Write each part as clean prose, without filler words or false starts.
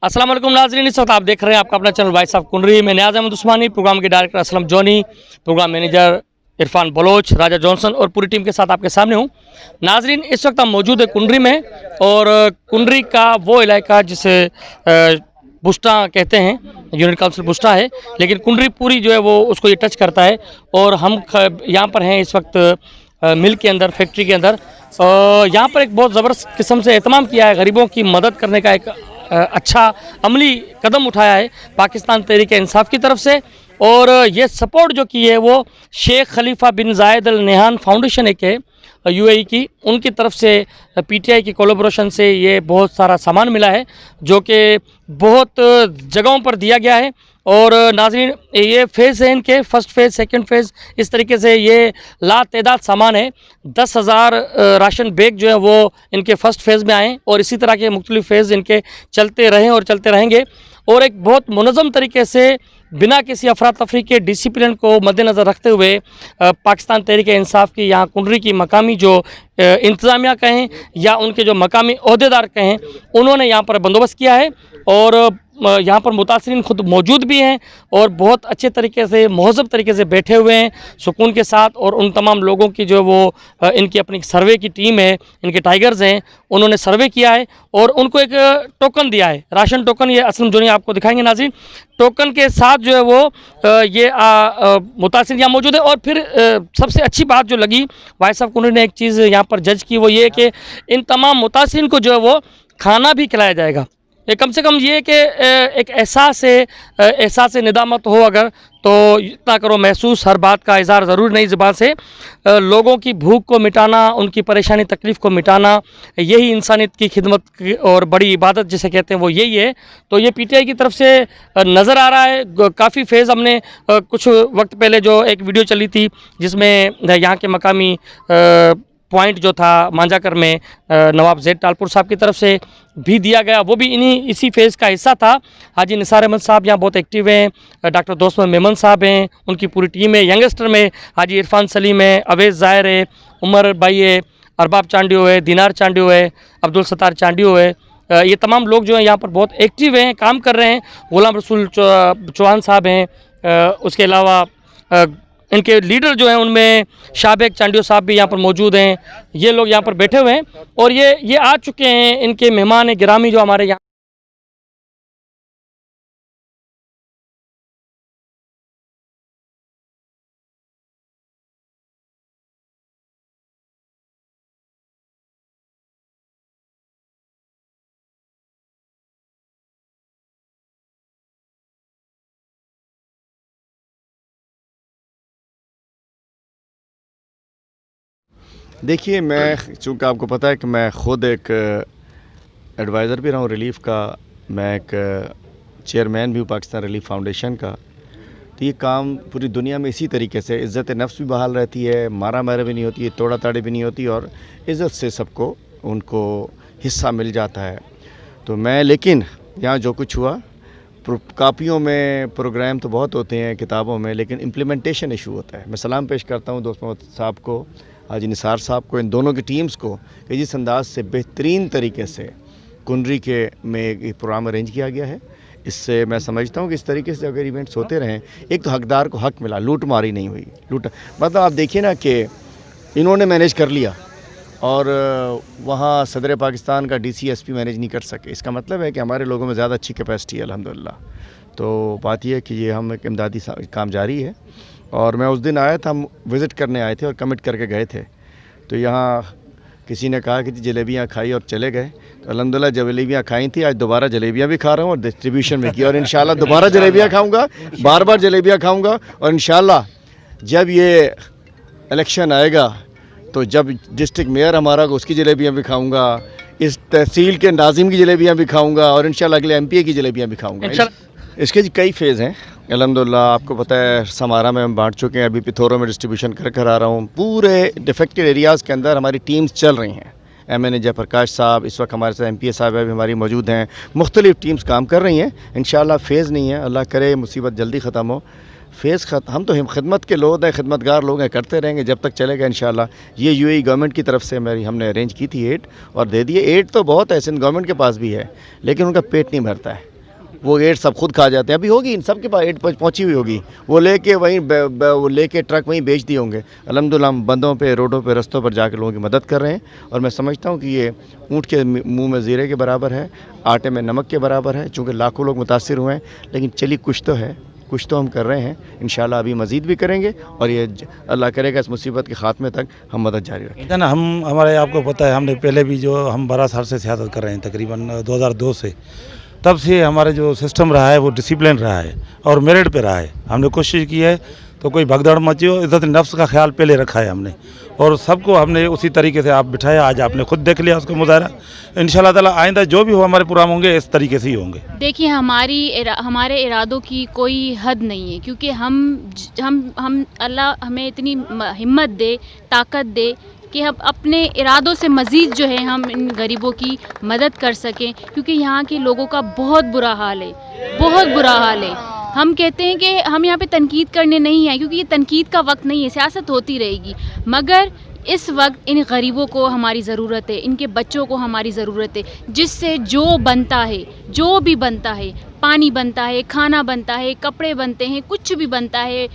अस्सलाम वालेकुम नाज़रीन, इस वक्त आप देख रहे हैं आपका अपना चैनल वॉइस ऑफ कुंडरी में नियाज़ अहमद उस्मानी, प्रोग्राम के director Aslam Johnny, programme manager Irfan Baloch, Raja Johnson और पूरी टीम के साथ आपके सामने हूँ। नाज़रीन, इस वक्त हम मौजूद है कुंडरी में और कुंडरी का वो इलाका जिसे बुस्टा कहते हैं, यूनिट काउंसिल बुस्टा है, लेकिन कुंडरी पूरी जो है वो उसको ये टच करता है। और हम यहाँ पर हैं इस वक्त मिल के अंदर, फैक्ट्री के अंदर। यहाँ पर एक बहुत ज़बरदस्त किस्म से एहतमाम किया है, गरीबों की मदद करने का एक अच्छा अमली कदम उठाया है पाकिस्तान तहरीक इंसाफ की तरफ से। और ये सपोर्ट जो की है वो शेख खलीफा बिन जायद अल नहयान फाउंडेशन एक है यूएई की, उनकी तरफ से पीटीआई की कोलैबोरेशन से ये बहुत सारा सामान मिला है जो कि बहुत जगहों पर दिया गया है। और नाज़रीन, ये फ़ेज़ है इनके, फ़र्स्ट फ़ेज़, सेकंड फ़ेज़, इस तरीके से ये लातादाद सामान है। 10,000 राशन बैग जो है वो इनके फ़र्स्ट फ़ेज़ में आए और इसी तरह के मुख्तलिफ़ फ़ेज़ इनके चलते रहे और चलते रहेंगे। और एक बहुत मुनज़्ज़म तरीके से बिना किसी अफरा तफरी के डिसिप्लिन को मद्देनज़र रखते हुए पाकिस्तान तहरीक इंसाफ की यहाँ कुंडरी की मकामी जो इंतज़ामिया कहें या उनके जो मकामी ओहदेदार कहें, उन्होंने यहाँ पर बंदोबस्त किया है। और यहाँ पर मुतासिरीन खुद मौजूद भी हैं और बहुत अच्छे तरीके से, महज़ब तरीके से बैठे हुए हैं सुकून के साथ। और उन तमाम लोगों की जो वो इनकी अपनी सर्वे की टीम है, इनके टाइगर्स हैं, उन्होंने सर्वे किया है और उनको एक टोकन दिया है, राशन टोकन। ये असलम जो आपको दिखाएंगे नाज़रीन, टोकन के साथ जो है वो ये मुतासिर यहाँ मौजूद है। और फिर सबसे अच्छी बात जो लगी, भाई साहब कुंडरी ने एक चीज़ यहाँ पर जज की, वो ये है कि इन तमाम मुतासिरीन को जो है वो खाना भी खिलाया जाएगा। कम से कम ये कि एक एहसास निदामत हो अगर, तो इतना करो महसूस, हर बात का इज़हार ज़रूर नहीं ज़बान से। लोगों की भूख को मिटाना, उनकी परेशानी तकलीफ़ को मिटाना, यही इंसानियत की खिदमत और बड़ी इबादत जिसे कहते हैं वो यही है। तो ये पीटीआई की तरफ से नज़र आ रहा है। काफ़ी फ़ेज़ हमने कुछ वक्त पहले जो एक वीडियो चली थी जिसमें यहाँ के मकामी पॉइंट जो था मांजाकर में नवाब ज़ैद टालपुर साहब की तरफ से भी दिया गया, वो भी इसी फेज़ का हिस्सा था। हाजी निसार अहमद साहब यहाँ बहुत एक्टिव हैं, डॉक्टर दोस्त मेमन साहब हैं, उनकी पूरी टीम है। यंगस्टर में हाजी इरफान सलीम है, अवैस ज़ाहिर है, उमर भाई है, अरबाब चांडियो है, दिनार चांडियो है, अब्दुल सत्तार चांडियो है। ये तमाम लोग जो हैं यहाँ पर बहुत एक्टिव हैं, काम कर रहे हैं। गुलाम रसूल चौहान साहब हैं, उसके अलावा इनके लीडर जो हैं उनमें शाहबेग चांडियो साहब भी यहाँ पर मौजूद हैं। ये लोग यहाँ पर बैठे हुए हैं और ये आ चुके हैं, इनके मेहमान गिरामी जो हमारे यहाँ। देखिए, मैं चूँकि आपको पता है कि मैं ख़ुद एक एडवाइज़र भी रहा हूँ रिलीफ़ का, मैं एक चेयरमैन भी हूँ पाकिस्तान रिलीफ़ फाउंडेशन का। तो ये काम पूरी दुनिया में इसी तरीके से इज़्ज़त नफ्स भी बहाल रहती है, मारा मारी भी नहीं होती है, तोड़ा ताड़ी भी नहीं होती और इज़्ज़त से सबको उनको हिस्सा मिल जाता है। तो मैं, लेकिन यहाँ जो कुछ हुआ, कापियों में प्रोग्राम तो बहुत होते हैं किताबों में, लेकिन इम्प्लीमेंटेशन इशू होता है। मैं सलाम पेश करता हूँ दोस्त मोहम्मद साहब को, हाजी निसार साहब को, इन दोनों की टीम्स को कि जिस अंदाज से बेहतरीन तरीके से कुंडरी के में एक प्रोग्राम अरेंज किया गया है। इससे मैं समझता हूँ कि इस तरीके से अगर इवेंट्स होते रहें, एक तो हकदार को हक मिला, लूट मारी नहीं हुई। मतलब आप देखिए ना कि इन्होंने मैनेज कर लिया और वहाँ सदर पाकिस्तान का DCSP मैनेज नहीं कर सके। इसका मतलब है कि हमारे लोगों में ज़्यादा अच्छी कैपेसिटी है अल्हम्दुलिल्लाह। तो बात यह है कि ये हम एक इमदादी काम जारी है। और मैं उस दिन आया था, हम विज़िट करने आए थे और कमिट करके गए थे। तो यहाँ किसी ने कहा कि जलेबियाँ खाई और चले गए, तो अल्हम्दुलिल्लाह जलेबियाँ खाई थी, आज दोबारा जलेबियाँ भी खा रहा हूँ और डिस्ट्रीब्यूशन भी की और इंशाल्लाह दोबारा जलेबियाँ खाऊँगा, बार बार जलेबियाँ खाऊँगा। और इंशाल्लाह जब ये इलेक्शन आएगा तो जब डिस्ट्रिक्ट मेयर हमारा, उसकी जलेबियाँ भी खाऊँगा, इस तहसील के नाजिम की जलेबियाँ भी खाऊँगा और इंशाल्लाह अगले MPA की जलेबियाँ भी खाऊँगा। इसके कई फ़ेज़ हैं अल्हम्दुलिल्लाह। आपको पता है समारा में हम बांट चुके हैं, अभी पिथौरा में डिस्ट्रीब्यूशन कर आ रहा हूँ। पूरे डिफेक्टेड एरियाज़ के अंदर हमारी टीम्स चल रही हैं। MNA जयप्रकाश साहब, इस वक्त हमारे साथ MPA साहब भी हमारी मौजूद हैं, मुख्तलिफ़ टीम्स काम कर रही हैं। इंशाल्लाह फ़ेज़ नहीं है, अल्लाह करे मुसीबत जल्दी ख़त्म हो। फ़ेज़ हम तो खिदमत के लोग हैं, खिदमतगार लोग हैं, करते रहेंगे जब तक चलेगा इंशाल्लाह। ये UAE गवर्नमेंट की तरफ से हमने अरेंज की थी एड और दे दिए। एड तो बहुत है, सिंध गवर्नमेंट के पास भी है, लेकिन उनका पेट नहीं भरता है। वो एड सब खुद खा जाते हैं। अभी होगी, इन सब के पास एड पहुंची हुई होगी, वो लेके वहीं वो लेके ट्रक वहीं बेच दिए होंगे। अल्हम्दुलिल्लाह हम बंदों पे, रोडों पे, रस्तों पर जाकर लोगों की मदद कर रहे हैं, और मैं समझता हूँ कि ये ऊँट के मुँह में ज़ीरे के बराबर है, आटे में नमक के बराबर है। चूँकि लाखों लोग मुतासिर हुए हैं, लेकिन चली कुछ तो है, कुछ तो हम कर रहे हैं। इंशाल्लाह अभी मज़ीद भी करेंगे, और ये अल्लाह करेगा इस मुसीबत के ख़ात्मे तक हम मदद जारी रखें। ना हम हमारे आपको पता है, हमने पहले भी जो हम 12 साल से सियासत कर रहे हैं, तकरीबन 2002 से, तब से हमारे जो सिस्टम रहा है वो डिसिप्लिन रहा है और मेरिट पे रहा है। हमने कोशिश की है तो कोई भगदड़ मची हो, इज़्ज़त नफ्स का ख्याल पहले रखा है हमने, और सबको हमने उसी तरीके से आप बिठाया। आज आपने खुद देख लिया उसका मुजाहरा। इंशाल्लाह ताला आइंदा जो भी हो हमारे प्रोग्राम होंगे इस तरीके से ही होंगे। देखिए, हमारे इरादों की कोई हद नहीं है, क्योंकि हम अल्लाह हमें इतनी हिम्मत दे, ताकत दे कि हम अपने इरादों से मज़ीद जो है हम इन गरीबों की मदद कर सकें, क्योंकि यहाँ के लोगों का बहुत बुरा हाल है, बहुत बुरा हाल है। हम कहते हैं कि हम यहाँ पे तनकीद करने नहीं आए, क्योंकि ये तनकीद का वक्त नहीं है, सियासत होती रहेगी, मगर इस वक्त इन गरीबों को हमारी ज़रूरत है, इनके बच्चों को हमारी ज़रूरत है, जिससे जो बनता है, जो भी बनता है, पानी बनता है, खाना बनता है, कपड़े बनते हैं, कुछ भी बनता है,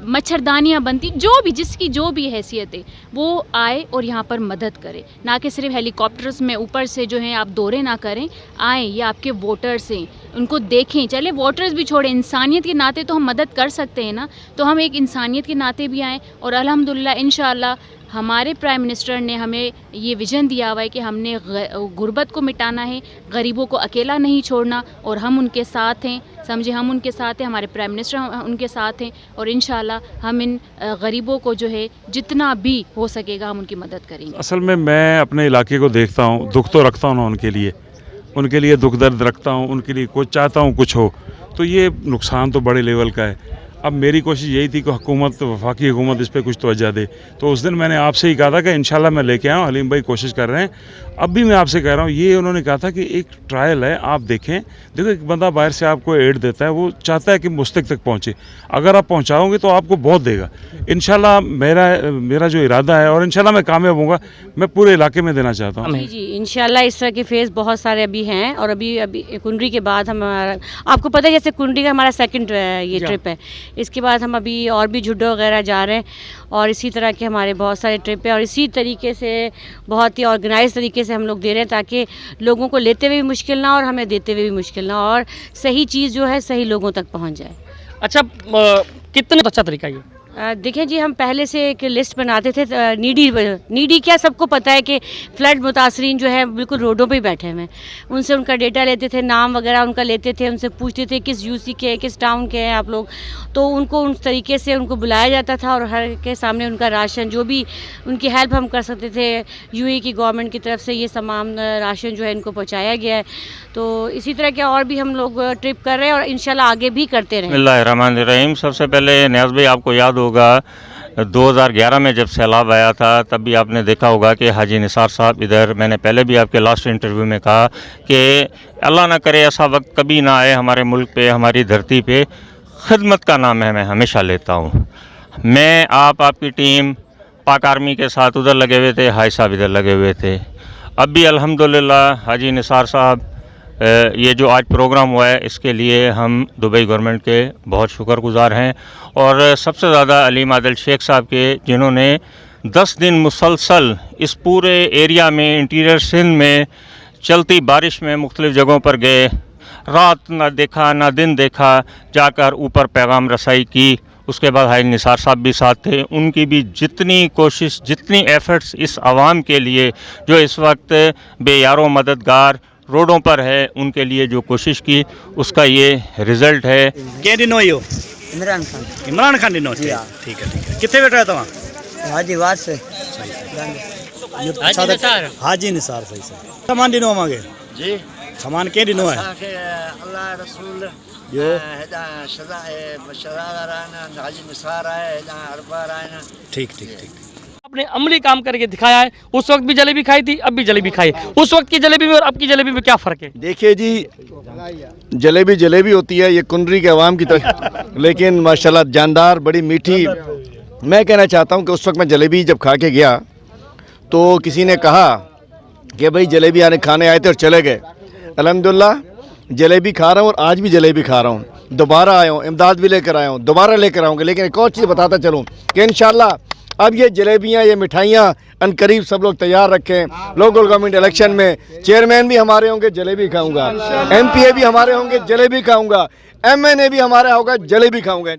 मच्छरदानियाँ बनती, जो भी जिसकी जो भी हैसियत है वो आए और यहाँ पर मदद करे, ना कि सिर्फ हेलीकॉप्टर्स में ऊपर से जो है आप दौरे ना करें। आएँ, ये आपके वोटर्स हैं, उनको देखें। चले वोटर्स भी छोड़ें, इंसानियत के नाते तो हम मदद कर सकते हैं ना, तो हम एक इंसानियत के नाते भी आएँ। और अल्हम्दुलिल्लाह इंशाअल्लाह हमारे प्राइम मिनिस्टर ने हमें ये विज़न दिया हुआ है कि हमने गुर्बत को मिटाना है, गरीबों को अकेला नहीं छोड़ना, और हम उनके साथ हैं, समझे, हम उनके साथ हैं, हमारे प्राइम मिनिस्टर उनके साथ हैं, और इंशाल्लाह हम इन गरीबों को जो है जितना भी हो सकेगा हम उनकी मदद करेंगे। असल में मैं अपने इलाके को देखता हूँ, दुख तो रखता हूँ ना उनके लिए दुख दर्द रखता हूँ, उनके लिए कुछ चाहता हूँ कुछ हो, तो ये नुकसान तो बड़े लेवल का है। अब मेरी कोशिश यही थी कि हुकूमत, वफाकी हुकूमत इस पर कुछ तवज्जो दे। तो उस दिन मैंने आपसे ही कहा था कि इंशाल्लाह मैं लेके आऊँ, हलीम भाई कोशिश कर रहे हैं। अब भी मैं आपसे कह रहा हूँ, ये उन्होंने कहा था कि एक ट्रायल है, आप देखें। देखो, एक बंदा बाहर से आपको एड देता है, वो चाहता है कि मुस्तक तक पहुँचे। अगर आप पहुँचाओगे तो आपको बहुत देगा। इंशाल्लाह मेरा जो इरादा है, और इंशाल्लाह मैं कामयाब होऊंगा, मैं पूरे इलाके में देना चाहता हूँ। जी इंशाल्लाह इस तरह के फेज़ बहुत सारे अभी हैं, और अभी कुंडरी के बाद हमारा, आपको पता है जैसे कुंडरी का हमारा सेकंड ये ट्रिप है, इसके बाद हम अभी और भी जुड्डो वगैरह जा रहे हैं, और इसी तरह के हमारे बहुत सारे ट्रिप है, और इसी तरीके से बहुत ही ऑर्गेनाइज तरीके से हम लोग दे रहे हैं, ताकि लोगों को लेते हुए भी मुश्किल ना, और हमें देते हुए भी मुश्किल ना, और सही चीज़ जो है सही लोगों तक पहुँच जाए। अच्छा, कितने अच्छा तरीका ये? देखिए जी, हम पहले से एक लिस्ट बनाते थे, नीडी क्या सबको पता है कि फ्लड मुतासरीन जो है बिल्कुल रोडों पे ही बैठे हुए हैं, उनसे उनका डेटा लेते थे, नाम वगैरह उनका लेते थे, उनसे पूछते थे किस यूसी के हैं, किस टाउन के हैं आप लोग, तो उनको उस तरीके से उनको बुलाया जाता था, और हर के सामने उनका राशन, जो भी उनकी हेल्प हम कर सकते थे, यूएई की गवर्नमेंट की तरफ से ये तमाम राशन जो है इनको पहुँचाया गया है। तो इसी तरह के और भी हम लोग ट्रिप कर रहे हैं, और इंशाल्लाह आगे भी करते रहें। बिस्मिल्लाहिर्रहमानिर्रहीम। सबसे पहले नियाज़ भाई, आपको याद होगा 2011 में जब सैलाब आया था, तब भी आपने देखा होगा कि हाजी निसार साहब इधर, मैंने पहले भी आपके लास्ट इंटरव्यू में कहा कि अल्लाह ना करे ऐसा वक्त कभी ना आए हमारे मुल्क पे, हमारी धरती पे। खिदमत का नाम है, मैं हमेशा लेता हूँ। मैं आपकी टीम पाक आर्मी के साथ उधर लगे हुए थे, हाई साहब इधर लगे हुए थे। अब भी अल्हम्दुलिल्लाह हाजी निसार साहब, ये जो आज प्रोग्राम हुआ है, इसके लिए हम दुबई गवर्नमेंट के बहुत शुक्रगुज़ार हैं, और सबसे ज़्यादा अलीम आदिल शेख साहब के, जिन्होंने 10 दिन मुसलसल इस पूरे एरिया में, इंटीरियर सिंध में चलती बारिश में मुख्तलिफ़ जगहों पर गए, रात ना देखा ना दिन देखा, जाकर ऊपर पैगाम रसाई की। उसके बाद हाजी निसार साहब भी साथ थे, उनकी भी जितनी कोशिश, जितनी एफ़र्ट्स इस आवाम के लिए जो इस वक्त बेयारो मददगार रोडों पर है, उनके लिए जो कोशिश की, उसका ये रिजल्ट है। इमरान खान डिनो ठीक है। कितने बैठा है तव्हां? हाजीवाद से हाजी निसार सही सामान डिनो मांगे जी, सामान के डिनो है अल्लाह रसूल जो सदा हाजी निसार है, ठीक। आपने अमली काम करके दिखाया है। उस वक्त भी जलेबी खाई थी, अब भी जलेबी खाई। उस वक्त की जलेबी में और अब की जलेबी में क्या फ़र्क है? देखिए जी, जलेबी होती है, ये कुंडरी के अवाम की तरह, लेकिन माशाल्लाह जानदार, बड़ी मीठी। मैं कहना चाहता हूँ कि उस वक्त मैं जलेबी जब खा के गया तो किसी ने कहा कि भाई जलेबी खाने आए थे और चले गए। अल्हम्दुलिल्लाह जलेबी खा रहा हूँ और आज भी जलेबी खा रहा हूँ। दोबारा आया हूँ, इमदाद भी लेकर आया हूँ, दोबारा लेकर आऊँगा। लेकिन एक और चीज़ बताता चलूँ कि इंशाल्लाह अब ये जलेबियाँ, ये मिठाइयाँ अनकरीब सब लोग तैयार रखें। लोकल गवर्नमेंट इलेक्शन में चेयरमैन भी हमारे होंगे, जलेबी खाऊँगा। MPA भी हमारे होंगे, जलेबी खाऊँगा। MNA भी हमारा होगा, जलेबी खाऊँगा।